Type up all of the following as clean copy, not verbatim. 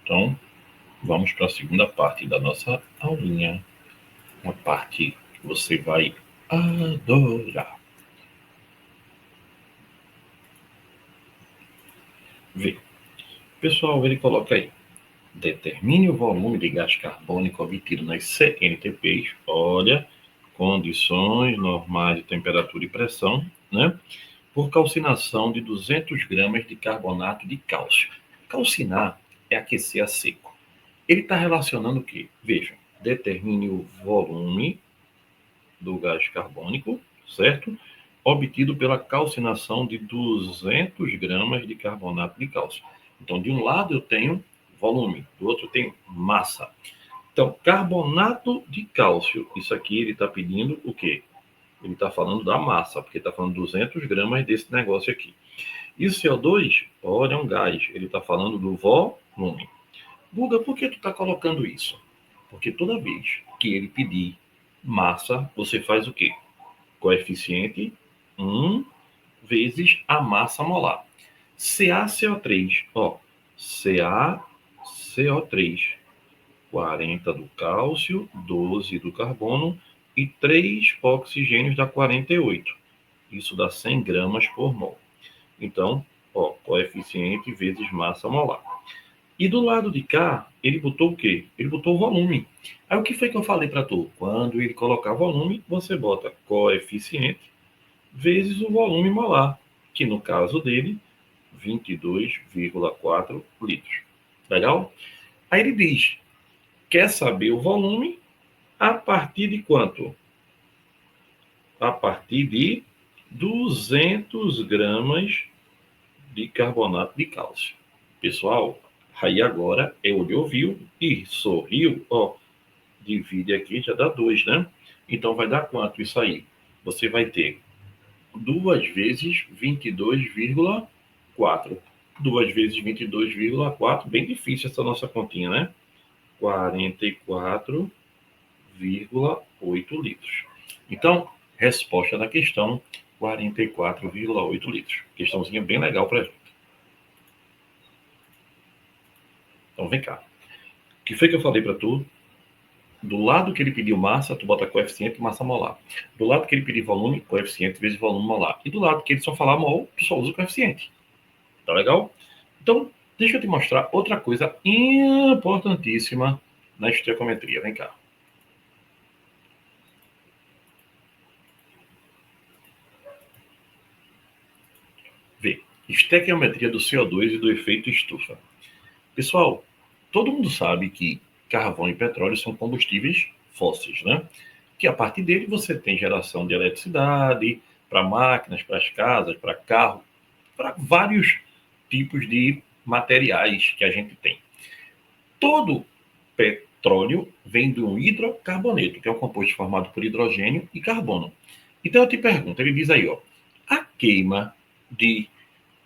Então, vamos para a segunda parte da nossa aulinha. Uma parte que você vai adorar. Vê. Pessoal, ele coloca aí. Determine o volume de gás carbônico obtido nas CNTPs. Olha, condições normais de temperatura e pressão, né? Por calcinação de 200 gramas de carbonato de cálcio. Calcinar é aquecer a seco. Ele está relacionando o quê? Veja, determine o volume do gás carbônico, certo? Obtido pela calcinação de 200 gramas de carbonato de cálcio. Então, de um lado eu tenho volume, do outro eu tenho massa. Então, carbonato de cálcio, isso aqui ele está pedindo o quê? Ele está falando da massa, porque está falando 200 gramas desse negócio aqui. E o CO2, olha, é um gás, ele está falando do volume. Guga, por que tu está colocando isso? Porque toda vez que ele pedir massa, você faz o quê? Coeficiente 1 vezes a massa molar. CaCO3, ó, CaCO3, 40 do cálcio, 12 do carbono e 3 oxigênios dá 48. Isso dá 100 gramas por mol. Então, ó, coeficiente vezes massa molar. E do lado de cá, ele botou o quê? Ele botou o volume. Aí o que foi que eu falei para tu? Quando ele colocar volume, você bota coeficiente vezes o volume molar, que no caso dele, 22,4 litros. Legal? Aí ele diz, quer saber o volume a partir de quanto? A partir de 200 gramas de carbonato de cálcio. Pessoal, aí agora ele ouviu e sorriu, ó, divide aqui, já dá 2, né? Então vai dar quanto isso aí? Você vai ter 2 vezes 22,4. 2 vezes 22,4, bem difícil essa nossa continha, né? 44,8 litros. Então, resposta da questão, 44,8 litros. Questãozinha bem legal para a gente. Então, vem cá. O que foi que eu falei para tu? Do lado que ele pediu massa, tu bota coeficiente massa molar. Do lado que ele pediu volume, coeficiente vezes volume molar. E do lado que ele só falar mol, tu só usa o coeficiente. Tá legal? Então, deixa eu te mostrar outra coisa importantíssima na estequiometria. Vem cá. Vê. Estequiometria do CO2 e do efeito estufa. Pessoal, todo mundo sabe que carvão e petróleo são combustíveis fósseis, né? Que a partir dele você tem geração de eletricidade para máquinas, para as casas, para carro, para vários tipos de materiais que a gente tem. Todo petróleo vem de um hidrocarboneto, que é um composto formado por hidrogênio e carbono. Então eu te pergunto, ele diz aí, ó, a queima de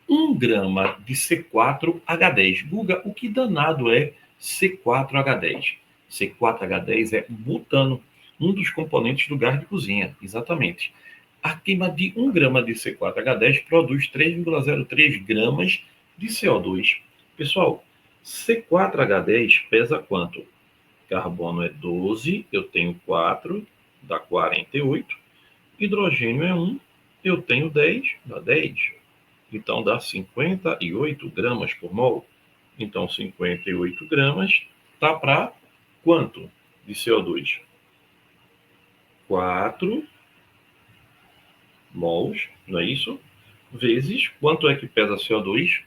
1 grama de C4H10. Guga, o que danado é C4H10? C4H10 é butano, um dos componentes do gás de cozinha, exatamente. A queima de 1 grama de C4H10 produz 3,03 gramas de CO2. Pessoal, C4H10 pesa quanto? Carbono é 12, eu tenho 4, dá 48. Hidrogênio é 1, eu tenho 10, dá 10. Então dá 58 gramas por mol. Então 58 gramas tá para quanto de CO2? 4 mols, não é isso? Vezes quanto é que pesa CO2?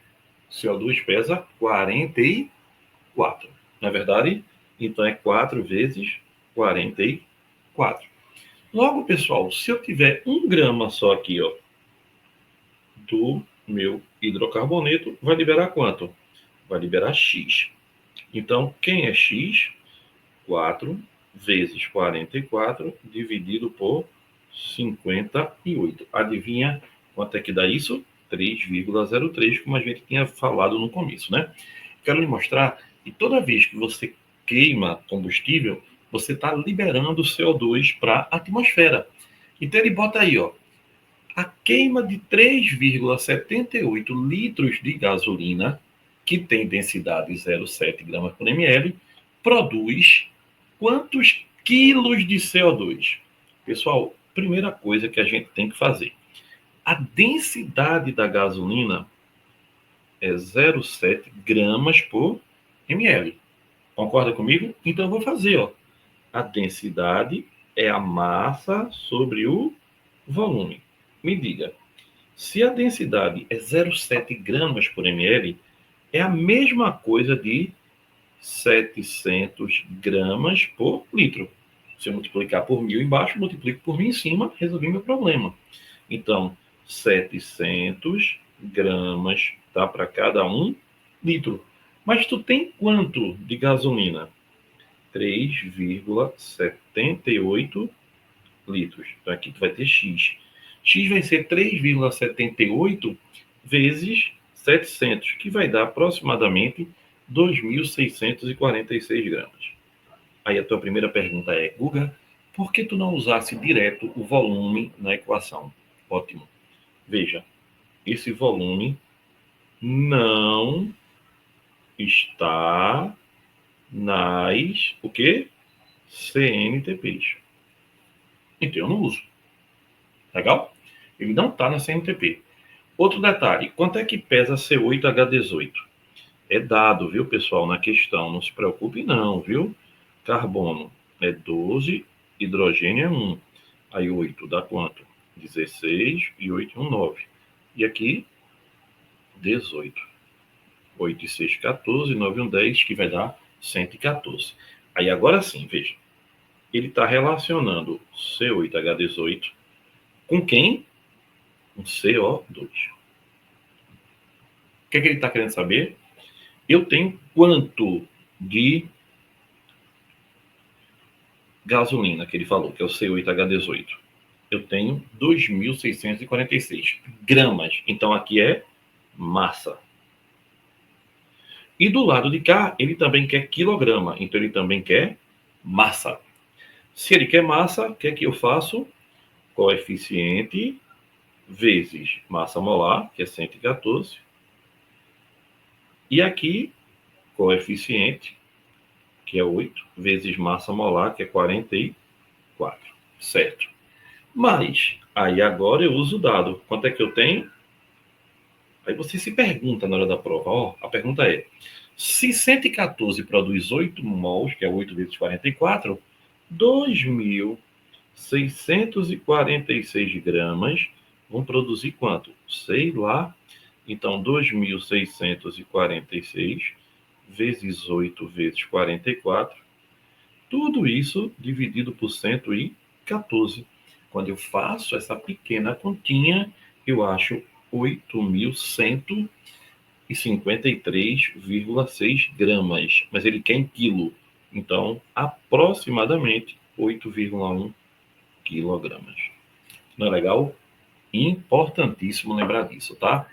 CO2 pesa 44. Não é verdade? Então é 4 vezes 44. Logo, pessoal, se eu tiver 1 grama só aqui, ó, do meu hidrocarboneto, vai liberar quanto? Vai liberar X. Então, quem é X? 4 vezes 44 dividido por 58. Adivinha quanto é que dá isso? 3,03, como a gente tinha falado no começo, né? Quero lhe mostrar que toda vez que você queima combustível, você está liberando CO2 para a atmosfera. Então ele bota aí, ó, a queima de 3,78 litros de gasolina, que tem densidade 0,7 gramas por ml, produz quantos quilos de CO2? Pessoal, primeira coisa que a gente tem que fazer. A densidade da gasolina é 0,7 gramas por ml. Concorda comigo? Então eu vou fazer, ó. A densidade é a massa sobre o volume. Me diga, se a densidade é 0,7 gramas por ml, é a mesma coisa de 700 gramas por litro. Se eu multiplicar por 1.000 embaixo, multiplico por 1.000 em cima, resolvi meu problema. Então, 700 gramas tá para cada 1 litro. Mas tu tem quanto de gasolina? 3,78 litros. Então aqui tu vai ter X. X vai ser 3,78 vezes 700, que vai dar aproximadamente 2.646 gramas. Aí a tua primeira pergunta é, Guga, por que tu não usasse direto o volume na equação? Ótimo. Veja, esse volume não está nas, o quê? CNTPs. Então eu não uso. Legal? Ele não está na CNTP. Outro detalhe, quanto é que pesa C8H18? É dado, viu, pessoal, na questão. Não se preocupe não, viu? Carbono é 12, hidrogênio é 1. Aí 8 dá quanto? 16 e 8 e 1, 9. E aqui, 18. 8 e 6, 14, 9 e 1, 10, que vai dar 114. Aí agora sim, veja. Ele está relacionando C8H18 com quem? Com CO2. O que é que ele está querendo saber? Eu tenho quanto de gasolina que ele falou, que é o C8H18? Eu tenho 2.646 gramas. Então aqui é massa. E do lado de cá, ele também quer quilograma. Então ele também quer massa. Se ele quer massa, o que é que eu faço? Coeficiente vezes massa molar, que é 114. E aqui, coeficiente, que é 8, vezes massa molar, que é 44. Certo. Mas, aí agora eu uso o dado. Quanto é que eu tenho? Aí você se pergunta na hora da prova. Ó, a pergunta é, se 114 produz 8 mols, que é 8 vezes 44, 2.646 gramas vão produzir quanto? Sei lá. Então, 2.646 vezes 8 vezes 44, tudo isso dividido por 114. Quando eu faço essa pequena continha, eu acho 8.153,6 gramas. Mas ele quer em quilo. Então, aproximadamente 8,1 quilogramas. Não é legal? Importantíssimo lembrar disso, tá?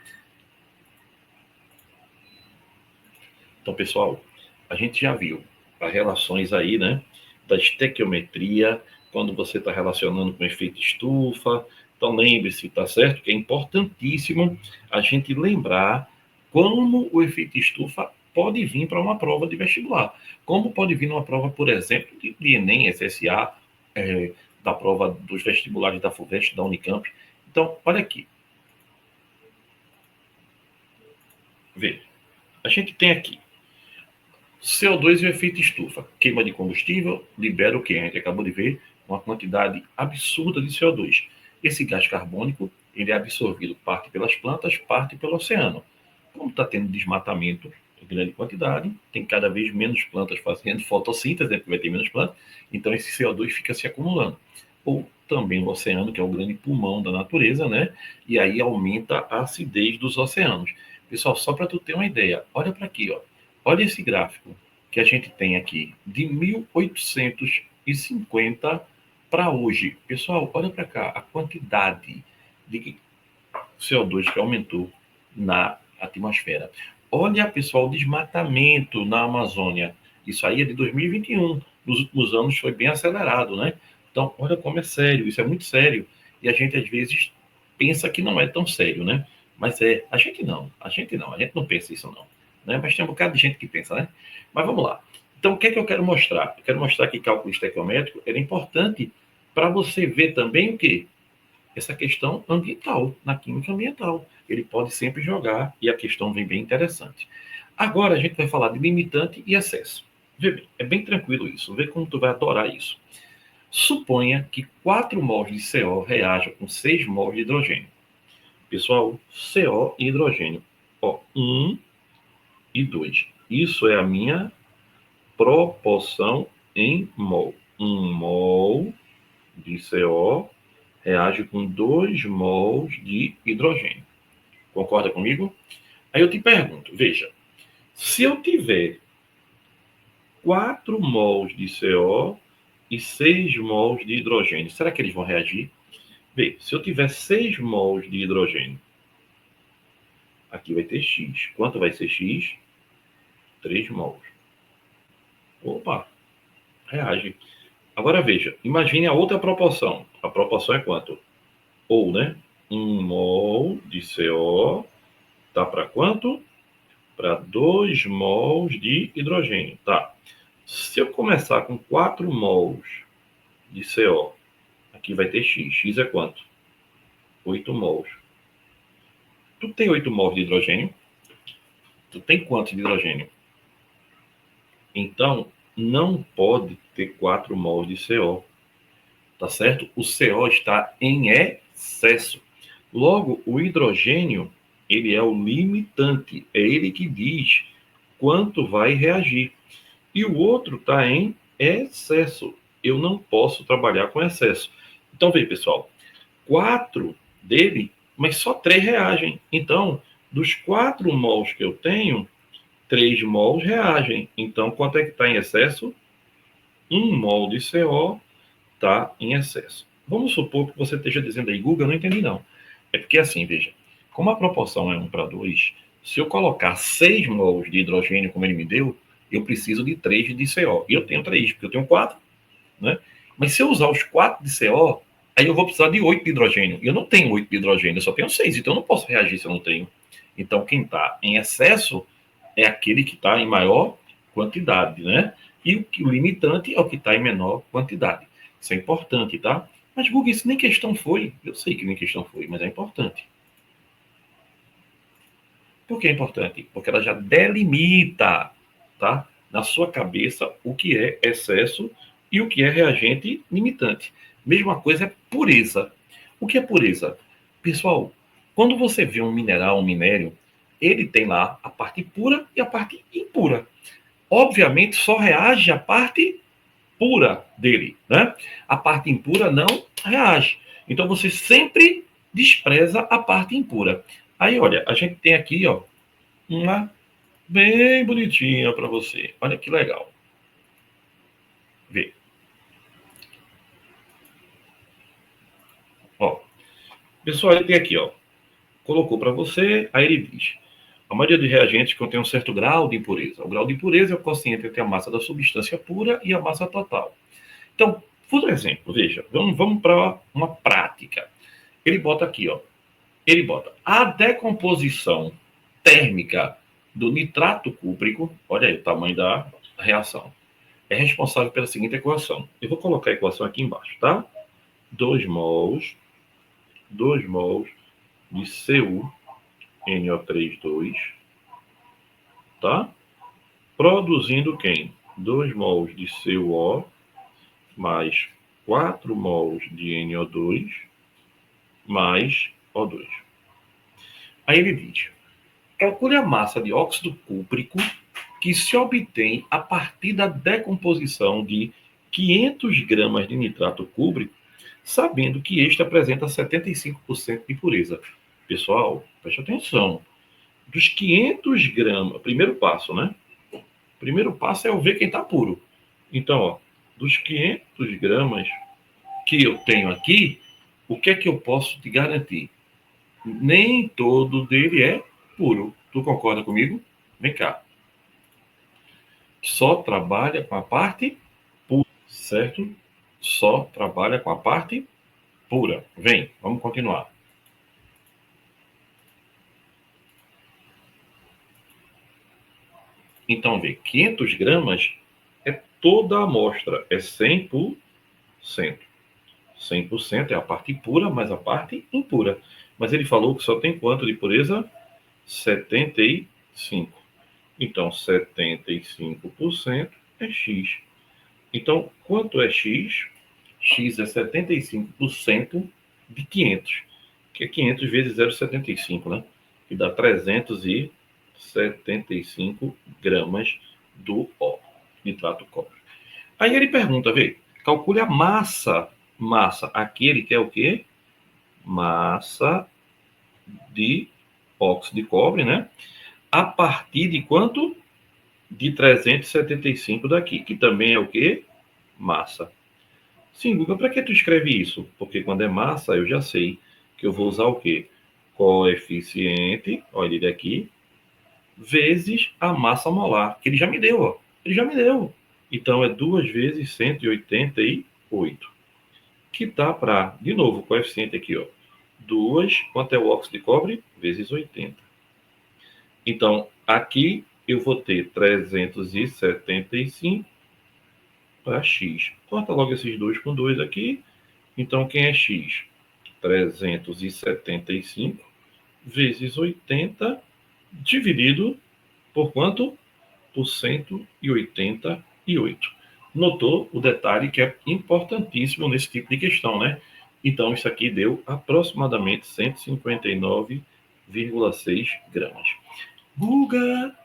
Então, pessoal, a gente já viu as relações aí, né? Da estequiometria, quando você está relacionando com efeito estufa. Então, lembre-se, tá certo? Que é importantíssimo a gente lembrar como o efeito estufa pode vir para uma prova de vestibular. Como pode vir numa prova, por exemplo, de Enem, SSA, da prova dos vestibulares da FUVEST, da Unicamp. Então, olha aqui. Veja, a gente tem aqui CO2 e o efeito estufa. Queima de combustível libera o que a gente acabou de ver, uma quantidade absurda de CO2. Esse gás carbônico ele é absorvido parte pelas plantas, parte pelo oceano. Como está tendo desmatamento em grande quantidade, tem cada vez menos plantas fazendo fotossíntese, né, porque vai ter menos plantas, então esse CO2 fica se acumulando. Ou também o oceano, que é o grande pulmão da natureza, né? E aí aumenta a acidez dos oceanos. Pessoal, só para tu ter uma ideia, olha para aqui, ó. Olha esse gráfico que a gente tem aqui, de 1850 para hoje. Pessoal, olha para cá, a quantidade de CO2 que aumentou na atmosfera. Olha, pessoal, o desmatamento na Amazônia. Isso aí é de 2021. Nos últimos anos foi bem acelerado, né? Então, olha como é sério, isso é muito sério. E a gente, às vezes, pensa que não é tão sério, né? Mas a gente não pensa isso, não. né? Mas tem um bocado de gente que pensa, né? Mas vamos lá. Então, o que é que eu quero mostrar? Eu quero mostrar que cálculo estequiométrico era importante para você ver também o quê? Essa questão ambiental, na química ambiental. Ele pode sempre jogar e a questão vem bem interessante. Agora a gente vai falar de limitante e excesso. Vê bem, é bem tranquilo isso. Vê como tu vai adorar isso. Suponha que 4 mols de CO reajam com 6 mols de hidrogênio. Pessoal, CO e hidrogênio. Ó, 1 e 2. Isso é a minha proporção em mol. 1 mol de CO reage com 2 mols de hidrogênio. Concorda comigo? Aí eu te pergunto, veja, se eu tiver 4 mols de CO e 6 mols de hidrogênio, será que eles vão reagir? Vê, se eu tiver 6 mols de hidrogênio, aqui vai ter X. Quanto vai ser X? 3 mols. Opa, reage. Agora veja, imagine a outra proporção. A proporção é quanto? Ou, né? 1 mol de CO tá para quanto? Para 2 mols de hidrogênio. Tá. Se eu começar com 4 mols de CO, aqui vai ter X. X é quanto? 8 mols. Tu tem 8 mols de hidrogênio? Tu tem quanto de hidrogênio? Então, não pode ter 4 mols de CO. Tá certo? O CO está em excesso. Logo, o hidrogênio, ele é o limitante. É ele que diz quanto vai reagir. E o outro está em excesso. Eu não posso trabalhar com excesso. Então, vê, pessoal. 4 dele, mas só 3 reagem. Então, dos 4 mols que eu tenho, 3 mols reagem. Então, quanto é que está em excesso? 1 mol de CO está em excesso. Vamos supor que você esteja dizendo aí, Guga, eu não entendi não. É porque assim, veja, como a proporção é 1 para 2, se eu colocar 6 mols de hidrogênio, como ele me deu, eu preciso de 3 de CO. E eu tenho 3, porque eu tenho 4, né? Mas se eu usar os 4 de CO, aí eu vou precisar de 8 de hidrogênio. E eu não tenho 8 de hidrogênio, eu só tenho 6, então eu não posso reagir se eu não tenho. Então, quem está em excesso é aquele que está em maior quantidade, né? E o limitante é o que está em menor quantidade. Isso é importante, tá? Mas, Guga, isso nem questão foi. Eu sei que nem questão foi, mas é importante. Por que é importante? Porque ela já delimita, tá? Na sua cabeça o que é excesso e o que é reagente limitante. Mesma coisa é pureza. O que é pureza? Pessoal, quando você vê um mineral, um minério, ele tem lá a parte pura e a parte impura. Obviamente, só reage a parte pura dele, né? A parte impura não reage. Então você sempre despreza a parte impura. Aí, olha, a gente tem aqui, ó, uma bem bonitinha para você. Olha que legal. Vê. Ó, pessoal, ele tem aqui, ó, colocou para você, aí ele diz: a maioria dos reagentes contém um certo grau de impureza. O grau de impureza é o quociente entre a massa da substância pura e a massa total. Então, por exemplo, veja, vamos para uma prática. Ele bota aqui, ó. Ele bota a decomposição térmica do nitrato cúprico, olha aí o tamanho da reação, é responsável pela seguinte equação. Eu vou colocar a equação aqui embaixo, tá? 2 mols de CuNO3,2, tá? Produzindo quem? 2 mols de CuO mais 4 mols de NO2 mais O2. Aí ele diz: calcule a massa de óxido cúprico que se obtém a partir da decomposição de 500 gramas de nitrato cúprico, sabendo que este apresenta 75% de pureza. Pessoal, preste atenção. Dos 500 gramas, primeiro passo, né? Primeiro passo é eu ver quem está puro. Então, ó, dos 500 gramas que eu tenho aqui, o que é que eu posso te garantir? Nem todo dele é puro. Tu concorda comigo? Vem cá. Só trabalha com a parte pura, certo? Só trabalha com a parte pura. Vem, vamos continuar. Então, vê, 500 gramas é toda a amostra, é 100%. 100% é a parte pura, mais a parte impura. Mas ele falou que só tem quanto de pureza? 75. Então, 75% é X. Então, quanto é X? X é 75% de 500, que é 500 vezes 0,75, né? Que dá 375 gramas do O, nitrato cobre. Aí ele pergunta, vê, calcule a massa. Massa, aqui ele quer o quê? Massa de óxido de cobre, né? A partir de quanto? De 375 daqui, que também é o quê? Massa. Sim, Guga, para que tu escreve isso? Porque quando é massa, eu já sei que eu vou usar o quê? Coeficiente, olha ele aqui, vezes a massa molar, que ele já me deu, ó. Ele já me deu. Então, é 2 vezes 188, que dá para, de novo, o coeficiente aqui, ó. 2, quanto é o óxido de cobre? Vezes 80. Então, aqui eu vou ter 375 para X. Corta logo esses 2 com 2 aqui. Então, quem é X? 375 vezes 80 dividido por quanto? Por 188. Notou o detalhe que é importantíssimo nesse tipo de questão, né? Então, isso aqui deu aproximadamente 159,6 gramas. Guga,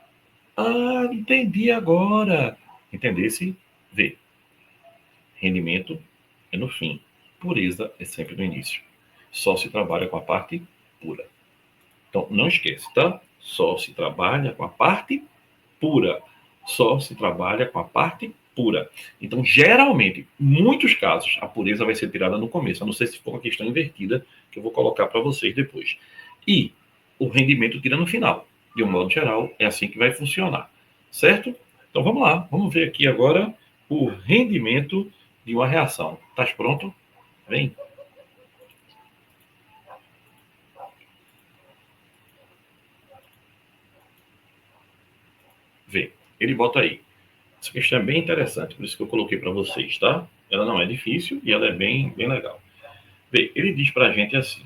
entendi agora. Entendesse? Vê. Rendimento é no fim. Pureza é sempre no início. Só se trabalha com a parte pura. Então, não esquece, tá? Só se trabalha com a parte pura. Só se trabalha com a parte pura. Então, geralmente, em muitos casos, a pureza vai ser tirada no começo. A não ser se for uma questão invertida, que eu vou colocar para vocês depois. E o rendimento tira no final. De um modo geral, é assim que vai funcionar. Certo? Então, vamos lá. Vamos ver aqui agora o rendimento de uma reação. Estás pronto? Vem. Vê. Ele bota aí. Essa questão é bem interessante, por isso que eu coloquei para vocês, tá? Ela não é difícil e ela é bem legal. Vê, ele diz para a gente assim: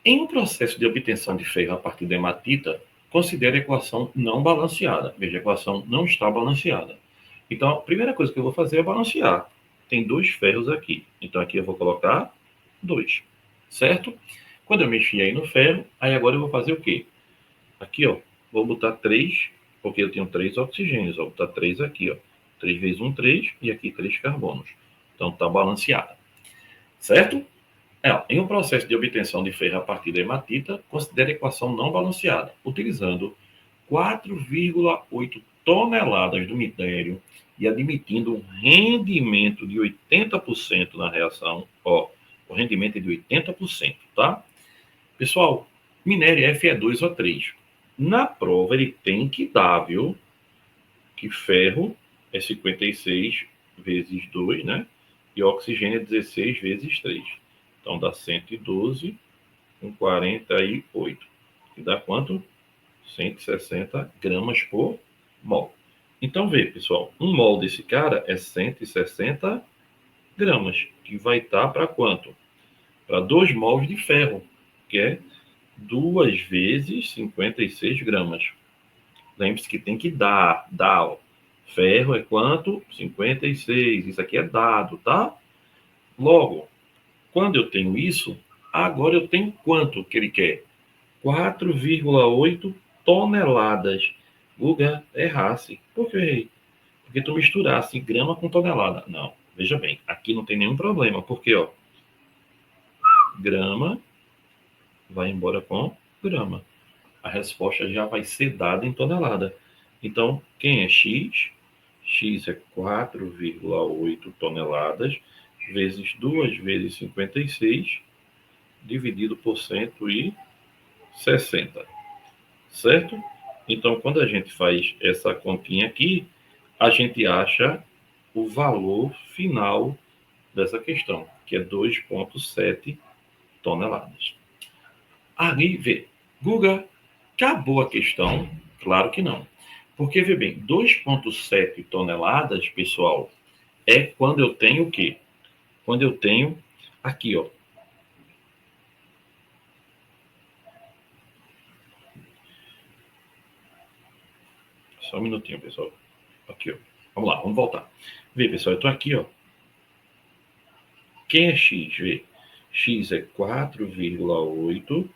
em um processo de obtenção de ferro a partir da hematita, considere a equação não balanceada. Veja, a equação não está balanceada. Então, a primeira coisa que eu vou fazer é balancear. Tem 2 ferros aqui. Então, aqui eu vou colocar 2, certo? Quando eu mexi aí no ferro, aí agora eu vou fazer o quê? Aqui, ó, vou botar 3, porque eu tenho 3 oxigênios. Vou botar 3 aqui, ó. 3 vezes 1, 3, e aqui 3 carbonos. Então, está balanceada. Certo? Em um processo de obtenção de ferro a partir da hematita, considere a equação não balanceada, utilizando 4,8 toneladas do minério e admitindo um rendimento de 80% na reação. Ó, o rendimento é de 80%, tá? Pessoal, minério Fe2O3. Na prova ele tem que dar, viu? Que ferro é 56 vezes 2, né? E oxigênio é 16 vezes 3. Então dá 112 com 48. Que dá quanto? 160 gramas por mol. Então vê, pessoal, um mol desse cara é 160 gramas, que vai estar para quanto? Para 2 mols de ferro, que é 2 vezes 56 gramas. Lembre-se que tem que dar. Ó. Ferro é quanto? 56. Isso aqui é dado, tá? Logo, quando eu tenho isso, agora eu tenho quanto que ele quer? 4,8 toneladas. Guga, errasse. Por que eu errei? Porque tu misturasse grama com tonelada. Não, veja bem, aqui não tem nenhum problema, porque, ó, grama vai embora com grama. A resposta já vai ser dada em tonelada. Então, quem é X? X é 4,8 toneladas, vezes 2 vezes 56, dividido por 160. Certo? Então, quando a gente faz essa continha aqui, a gente acha o valor final dessa questão, que é 2,7 toneladas. Aí vê, Guga, acabou a questão. Claro que não. Porque, vê bem, 2,7 toneladas, pessoal, é quando eu tenho o quê? Quando eu tenho aqui, ó. Só um minutinho, pessoal. Aqui, ó. Vamos lá, vamos voltar. Vê, pessoal, eu estou aqui, ó. Quem é x? Vê. X é 4,8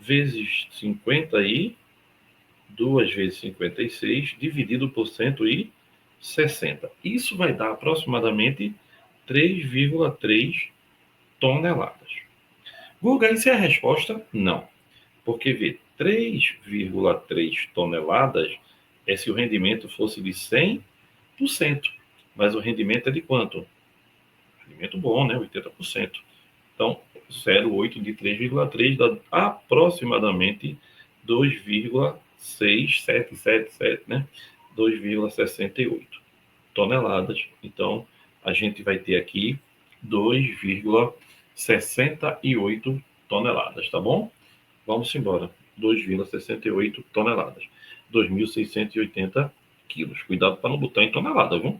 vezes 52 vezes 56 dividido por 160. Isso vai dar aproximadamente 3,3 toneladas. Guga, isso é a resposta? Não. Porque, vê, 3,3 toneladas é se o rendimento fosse de 100%. Mas o rendimento é de quanto? Rendimento bom, né? 80%. Então, 0,8 de 3,3 dá aproximadamente 2,6777, né? 2,68 toneladas. Então, a gente vai ter aqui 2,68 toneladas, tá bom? Vamos embora. 2,68 toneladas. 2.680 quilos. Cuidado para não botar em tonelada, viu?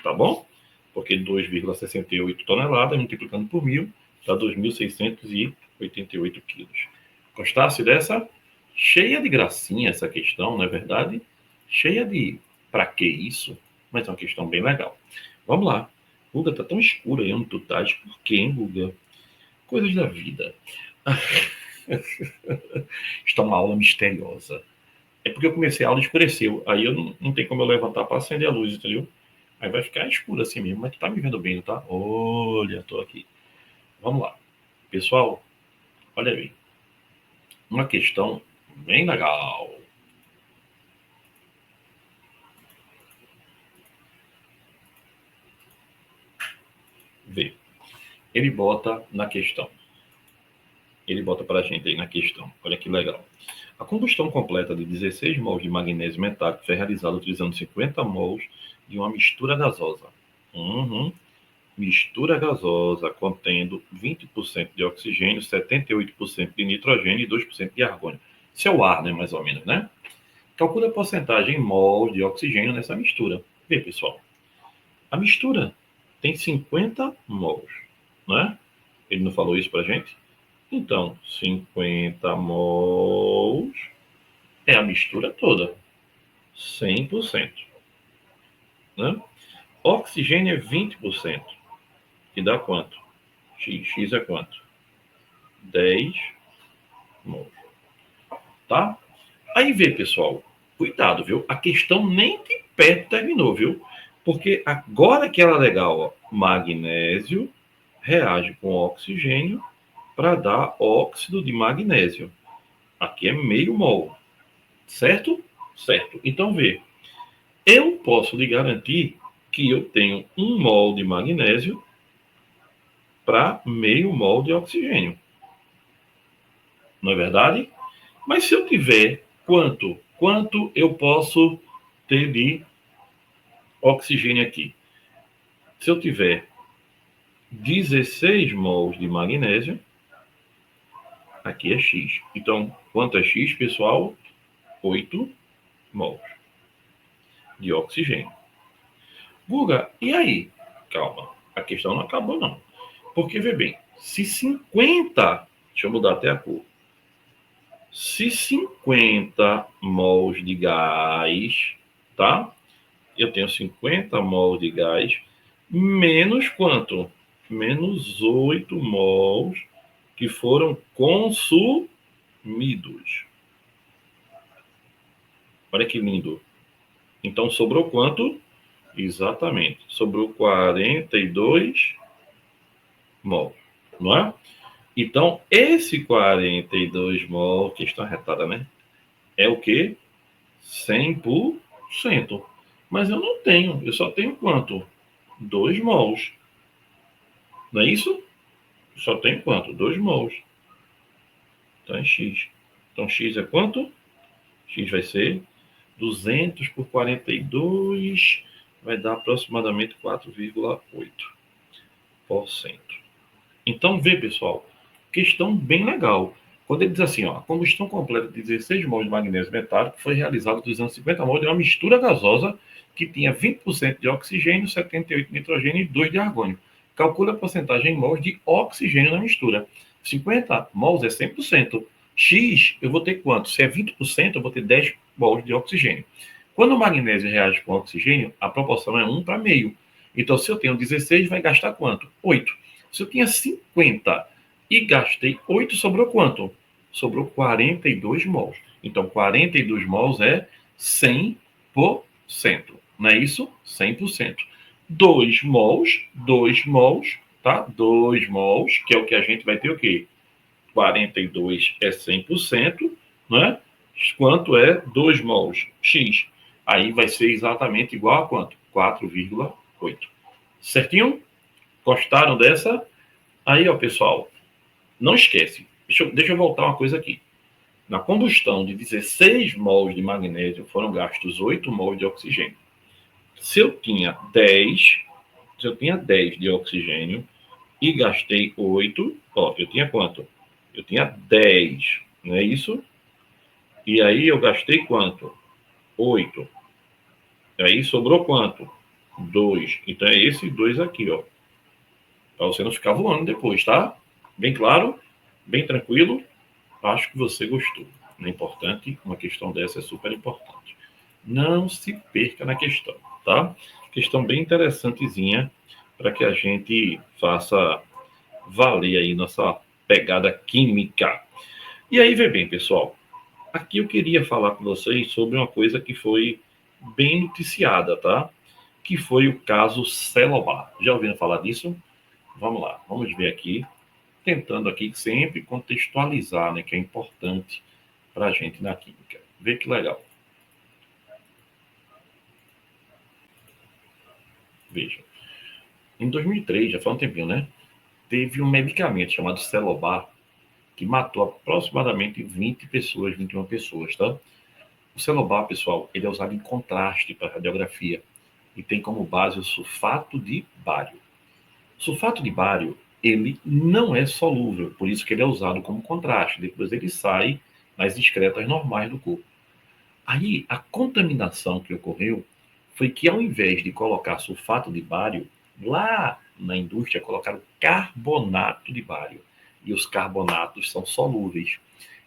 Tá bom? Porque 2,68 toneladas, multiplicando por 1.000, dá 2.688 quilos. Gostasse dessa? Cheia de gracinha essa questão, não é verdade? Cheia de pra que isso? Mas é uma questão bem legal. Vamos lá. Guga, tá tão escuro aí onde tu estás. Por quê, hein, Guga? Coisas da vida. Está uma aula misteriosa. É porque eu comecei a aula e escureceu. Aí eu não tem como eu levantar para acender a luz, entendeu? Aí vai ficar escuro assim mesmo, mas tu tá me vendo bem, tá? Olha, tô aqui. Vamos lá. Pessoal, olha aí. Uma questão bem legal. Vê. Ele bota na questão. Ele bota pra gente aí na questão. Olha que legal. A combustão completa de 16 mols de magnésio metálico foi realizada utilizando 50 mols de uma mistura gasosa. Mistura gasosa contendo 20% de oxigênio, 78% de nitrogênio e 2% de argônio. Isso é o ar, né, mais ou menos, né? Calcule a porcentagem em mols de oxigênio nessa mistura. Vê, pessoal. A mistura tem 50 mols, né? Ele não falou isso pra gente? Então, 50 mols é a mistura toda. 100%. Né? Oxigênio é 20%. Que dá quanto? X é quanto? 10 mols. Tá? Aí vê, pessoal. Cuidado, viu? A questão nem de perto terminou, viu? Porque agora que ela é legal, ó, magnésio reage com oxigênio para dar óxido de magnésio. Aqui é meio mol. Certo? Certo. Então, vê. Eu posso lhe garantir que eu tenho 1 mol de magnésio para meio mol de oxigênio. Não é verdade? Mas se eu tiver quanto eu posso ter de oxigênio aqui? Se eu tiver 16 mols de magnésio, aqui é X. Então, quanto é X, pessoal? 8 mols de oxigênio. Guga, e aí? Calma, a questão não acabou não. Porque, vê bem, se 50, deixa eu mudar até a cor, se 50 mols de gás, tá? Eu tenho 50 mols de gás, menos quanto? Menos 8 mols que foram consumidos. Olha que lindo. Então, sobrou quanto? Exatamente. Sobrou 42 mol, não é? Então, esse 42 mol, questão retada, né? É o quê? 100%. Mas eu não tenho. Eu só tenho quanto? 2 mols. Não é isso? Eu só tenho quanto? 2 mols. Então é X. Então X é quanto? X vai ser 200 por 42, vai dar aproximadamente 4,8%. Então, vê, pessoal, questão bem legal. Quando ele diz assim, ó, a combustão completa de 16 mols de magnésio metálico foi realizada utilizando 50 mols de uma mistura gasosa que tinha 20% de oxigênio, 78 de nitrogênio e 2 de argônio. Calcula a porcentagem em mols de oxigênio na mistura. 50 mols é 100%. X, eu vou ter quanto? Se é 20%, eu vou ter 10 mols de oxigênio. Quando o magnésio reage com o oxigênio, a proporção é 1 para meio. Então, se eu tenho 16, vai gastar quanto? 8. Se eu tinha 50 e gastei 8, sobrou quanto? Sobrou 42 mols. Então, 42 mols é 100%. Não é isso? 100%. 2 mols, tá? 2 mols, que é o que a gente vai ter o quê? 42 é 100%, né? Quanto é 2 mols? X. Aí vai ser exatamente igual a quanto? 4,8. Certinho? Gostaram dessa? Aí, ó, pessoal, não esquece. Deixa eu voltar uma coisa aqui. Na combustão de 16 mols de magnésio foram gastos 8 mols de oxigênio. Se eu tinha 10, de oxigênio e gastei 8, ó, eu tinha quanto? Eu tinha 10, não é isso? E aí eu gastei quanto? 8. Aí sobrou quanto? 2. Então é esse 2 aqui, ó. Para você não ficar voando depois, tá? Bem claro? Bem tranquilo? Acho que você gostou. É importante, uma questão dessa é super importante. Não se perca na questão, tá? Questão bem interessantezinha para que a gente faça valer aí nossa pegada química. E aí, vê bem, pessoal. Aqui eu queria falar com vocês sobre uma coisa que foi bem noticiada, tá? Que foi o caso Celobar. Já ouviram falar disso? Vamos lá, vamos ver aqui. Tentando aqui sempre contextualizar, né? Que é importante para a gente na química. Vê que legal. Veja. Em 2003, já faz um tempinho, né? Teve um medicamento chamado Celobar que matou aproximadamente 20 pessoas, 21 pessoas, tá? O Celobar, pessoal, ele é usado em contraste para radiografia e tem como base o sulfato de bário. O sulfato de bário, ele não é solúvel, por isso que ele é usado como contraste. Depois ele sai nas excretas normais do corpo. Aí, a contaminação que ocorreu foi que, ao invés de colocar sulfato de bário, lá na indústria colocaram carbonato de bário. E os carbonatos são solúveis.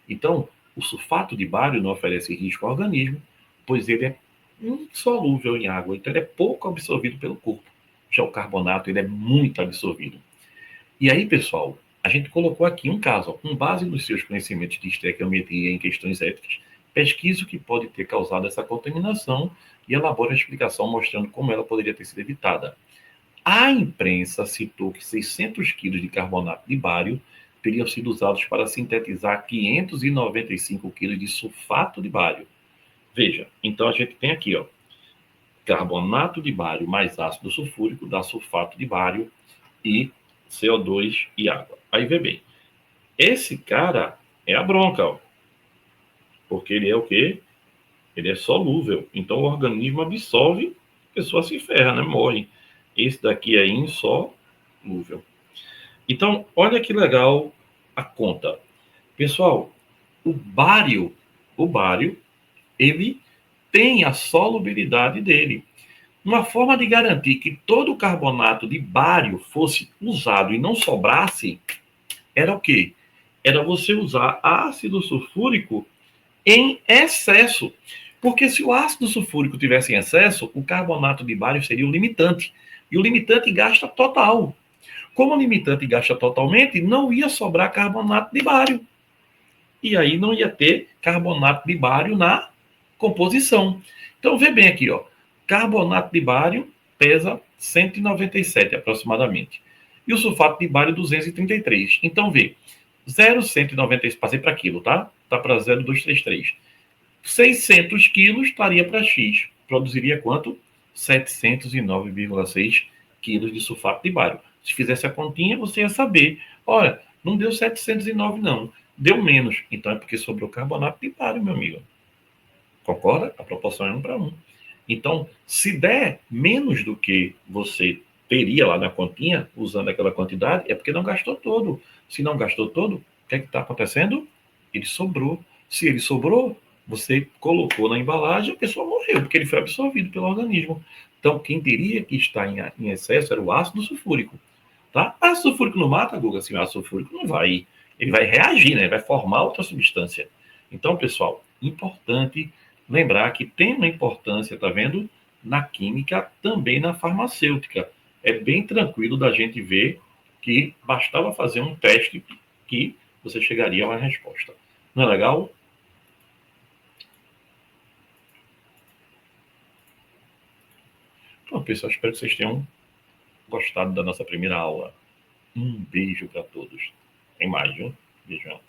Então, o sulfato de bário não oferece risco ao organismo, pois ele é insolúvel em água, então ele é pouco absorvido pelo corpo. Já o carbonato, ele é muito absorvido. E aí, pessoal, a gente colocou aqui um caso, ó, com base nos seus conhecimentos de estequiometria em questões éticas, pesquisa o que pode ter causado essa contaminação e elabora a explicação mostrando como ela poderia ter sido evitada. A imprensa citou que 600 quilos de carbonato de bário teriam sido usados para sintetizar 595 quilos de sulfato de bário. Veja, então a gente tem aqui, ó, carbonato de bário mais ácido sulfúrico dá sulfato de bário e CO2 e água. Aí vê bem, esse cara é a bronca, ó, porque ele é o quê? Ele é solúvel, então o organismo absorve, a pessoa se ferra, né? Morre. Esse daqui é insolúvel. Então, olha que legal a conta. Pessoal, o bário, ele tem a solubilidade dele. Uma forma de garantir que todo o carbonato de bário fosse usado e não sobrasse, era o quê? Era você usar ácido sulfúrico em excesso. Porque se o ácido sulfúrico tivesse em excesso, o carbonato de bário seria o limitante. E o limitante gasta total. Como o limitante gasta totalmente, não ia sobrar carbonato de bário. E aí não ia ter carbonato de bário na composição. Então, vê bem aqui, ó. Carbonato de bário pesa 197 aproximadamente. E o sulfato de bário 233. Então, vê. 0,196, passei para quilo, tá? Tá para 0,233. 600 quilos estaria para X. Produziria quanto? 709,6 quilos de sulfato de bário. Se fizesse a continha, você ia saber. Olha, não deu 709, não. Deu menos. Então é porque sobrou carbonato de bário, meu amigo. Concorda? A proporção é 1 para 1. Então, se der menos do que você teria lá na continha, usando aquela quantidade, é porque não gastou todo. Se não gastou todo, o que é que está acontecendo? Ele sobrou. Se ele sobrou, você colocou na embalagem, a pessoa morreu, porque ele foi absorvido pelo organismo. Então, quem teria que estar em excesso era o ácido sulfúrico. Tá? Ácido sulfúrico não mata, Guga, assim, o ácido sulfúrico não vai. Ele vai reagir, né? Vai formar outra substância. Então, pessoal, importante lembrar que tem uma importância, tá vendo? Na química, também na farmacêutica. É bem tranquilo da gente ver que bastava fazer um teste que você chegaria a uma resposta. Não é legal? Então, pessoal, espero que vocês tenham gostado da nossa primeira aula. Um beijo para todos. Tem mais, viu? Beijão.